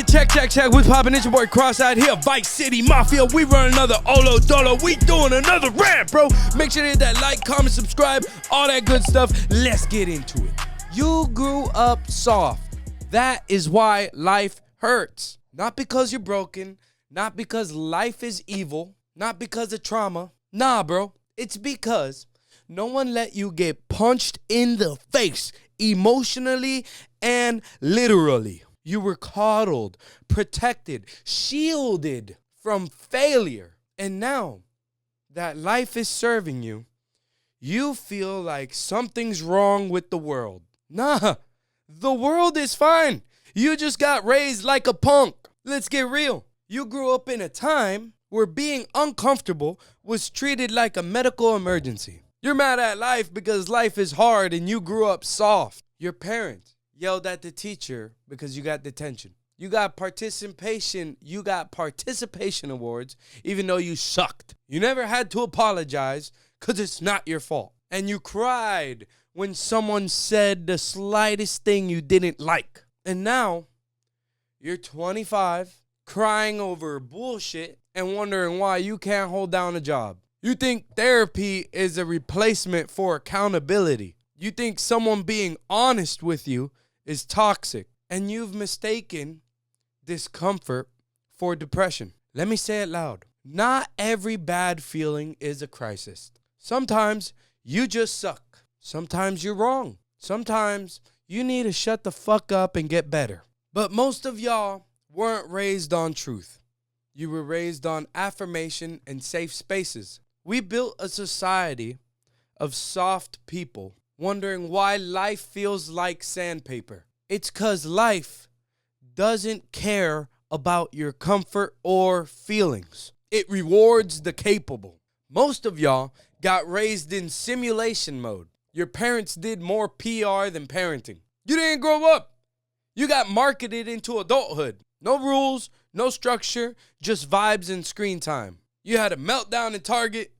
Check, what's poppin'? It's your boy Cross out here, Vice City Mafia. We run another Olo Dolo. We doing another rant, bro. Make sure to hit that like, comment, subscribe, all that good stuff. Let's get into it. You grew up soft. That is why life hurts. Not because you're broken, not because life is evil, not because of trauma. Nah, bro. It's because no one let you get punched in the face emotionally and literally. You were coddled, protected, shielded from failure. And now that life is serving you, you feel like something's wrong with the world. Nah, the world is fine. You just got raised like a punk. Let's get real. You grew up in a time where being uncomfortable was treated like a medical emergency. You're mad at life because life is hard and you grew up soft. Your parents yelled at the teacher because you got detention. You got participation awards even though you sucked. You never had to apologize because it's not your fault. And you cried when someone said the slightest thing you didn't like. And now you're 25, crying over bullshit and wondering why you can't hold down a job. You think therapy is a replacement for accountability. You think someone being honest with you is toxic, and you've mistaken discomfort for depression. Let me say it loud. Not every bad feeling is a crisis. Sometimes you just suck. Sometimes you're wrong. Sometimes you need to shut the fuck up and get better. But most of y'all weren't raised on truth. You were raised on affirmation and safe spaces. We built a society of soft people wondering why life feels like sandpaper. It's 'cause life doesn't care about your comfort or feelings. It rewards the capable. Most of y'all got raised in simulation mode. Your parents did more PR than parenting. You didn't grow up. You got marketed into adulthood. No rules, no structure, just vibes and screen time. You had a meltdown in Target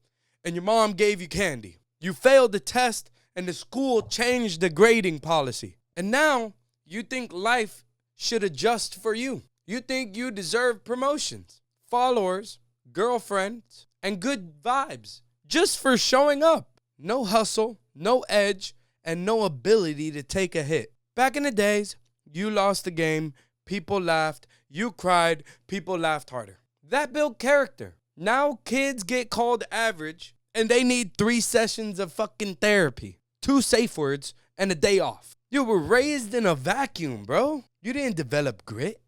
and your mom gave you candy. You failed the test and the school changed the grading policy. And now you think life should adjust for you. You think you deserve promotions, followers, girlfriends, and good vibes just for showing up. No hustle, no edge, and no ability to take a hit. Back in the days, you lost the game, people laughed, you cried, people laughed harder. That built character. Now kids get called average and they need 3 sessions of fucking therapy, 2 safe words, and a day off. You were raised in a vacuum, bro. You didn't develop grit.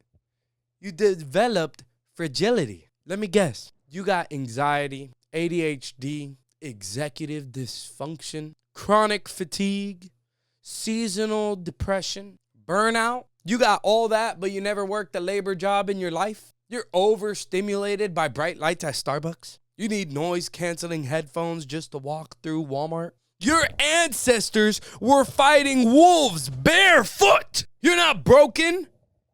You developed fragility. Let me guess. You got anxiety, ADHD, executive dysfunction, chronic fatigue, seasonal depression, burnout. You got all that, but you never worked a labor job in your life. You're overstimulated by bright lights at Starbucks. You need noise-canceling headphones just to walk through Walmart. Your ancestors were fighting wolves barefoot. You're not broken.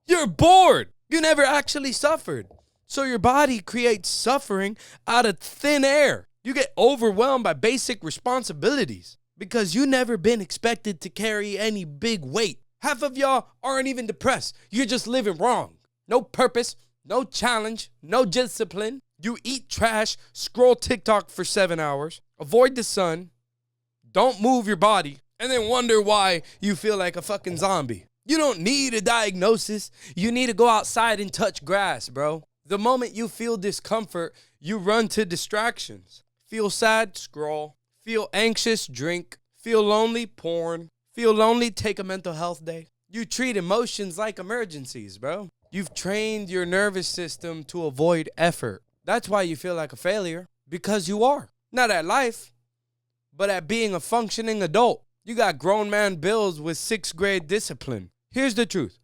You're bored. You never actually suffered. So your body creates suffering out of thin air. You get overwhelmed by basic responsibilities because you never been expected to carry any big weight. Half of y'all aren't even depressed. You're just living wrong. No purpose, no challenge, no discipline. You eat trash, scroll TikTok for 7 hours, avoid the sun, don't move your body, and then wonder why you feel like a fucking zombie. You don't need a diagnosis. You need to go outside and touch grass, bro. The moment you feel discomfort, you run to distractions. Feel sad? Scroll. Feel anxious? Drink. Feel lonely? Porn. Feel lonely? Take a mental health day. You treat emotions like emergencies, bro. You've trained your nervous system to avoid effort. That's why you feel like a failure, because you are. Not at life, but at being a functioning adult. You got grown man bills with 6th grade discipline. Here's the truth.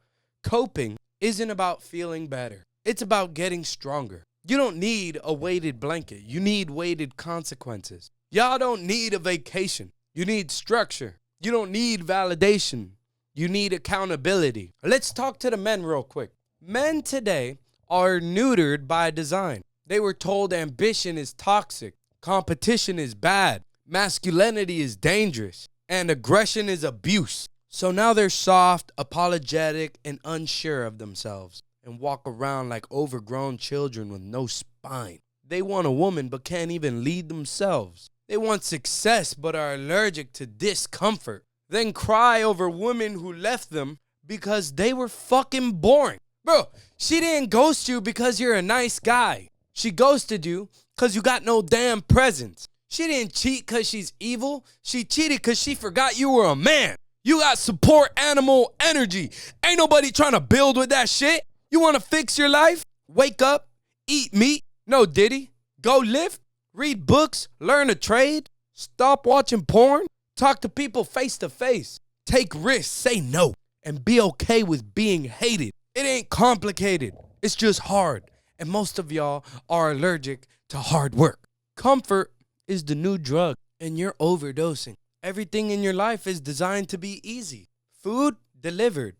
Coping isn't about feeling better. It's about getting stronger. You don't need a weighted blanket. You need weighted consequences. Y'all don't need a vacation. You need structure. You don't need validation. You need accountability. Let's talk to the men real quick. Men today are neutered by design. They were told ambition is toxic, competition is bad, masculinity is dangerous, and aggression is abuse. So now they're soft, apologetic, and unsure of themselves. and walk around like overgrown children with no spine. They want a woman but can't even lead themselves. They want success but are allergic to discomfort. Then cry over women who left them because they were fucking boring. Bro, she didn't ghost you because you're a nice guy. She ghosted you because you got no damn presence. She didn't cheat because she's evil. She cheated because she forgot you were a man. You got support animal energy. Ain't nobody trying to build with that shit. You want to fix your life? Wake up, eat meat, no Diddy, go lift, read books, learn a trade, stop watching porn, talk to people face to face, take risks, say no, and be okay with being hated. It ain't complicated. It's just hard. And most of y'all are allergic to hard work. Comfort is the new drug, and you're overdosing. Everything in your life is designed to be easy. Food, delivered.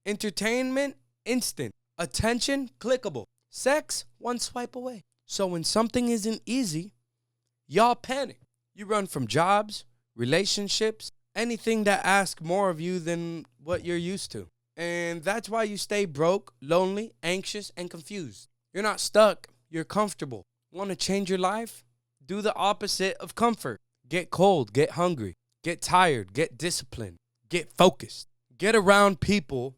Entertainment, instant. Attention, clickable. Sex, one swipe away. So when something isn't easy, y'all panic. You run from jobs, relationships, anything that asks more of you than what you're used to. And that's why you stay broke, lonely, anxious, and confused. You're not stuck. You're comfortable. Want to change your life? Do the opposite of comfort. Get cold. Get hungry. Get tired. Get disciplined. Get focused. Get around people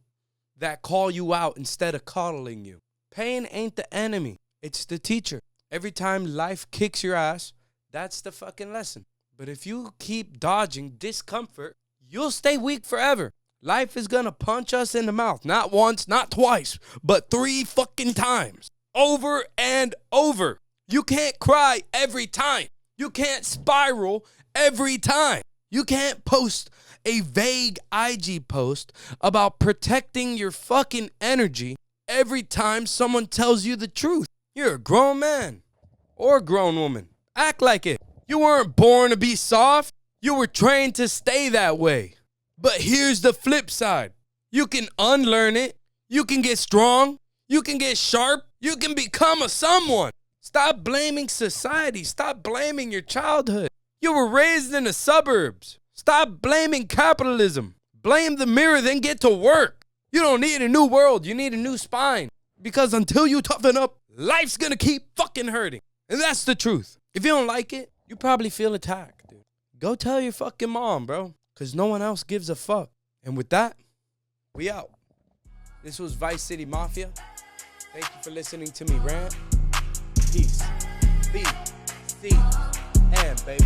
that call you out instead of coddling you. Pain ain't the enemy. It's the teacher. Every time life kicks your ass, that's the fucking lesson. But if you keep dodging discomfort, you'll stay weak forever. Life is gonna punch us in the mouth. Not once, not twice, but 3 fucking times. Over and over. You can't cry every time. You can't spiral every time. You can't post a vague IG post about protecting your fucking energy every time someone tells you the truth. You're a grown man or a grown woman. Act like it. You weren't born to be soft. You were trained to stay that way. But here's the flip side. You can unlearn it. You can get strong. You can get sharp. You can become a someone. Stop blaming society. Stop blaming your childhood. You were raised in the suburbs. Stop blaming capitalism. Blame the mirror, then get to work. You don't need a new world. You need a new spine. Because until you toughen up, life's gonna keep fucking hurting. And that's the truth. If you don't like it, you probably feel attacked, dude. Go tell your fucking mom, bro. Because no one else gives a fuck. And with that, we out. This was Vice City Mafia. Thank you for listening to me rant. Peace. B. C. and baby.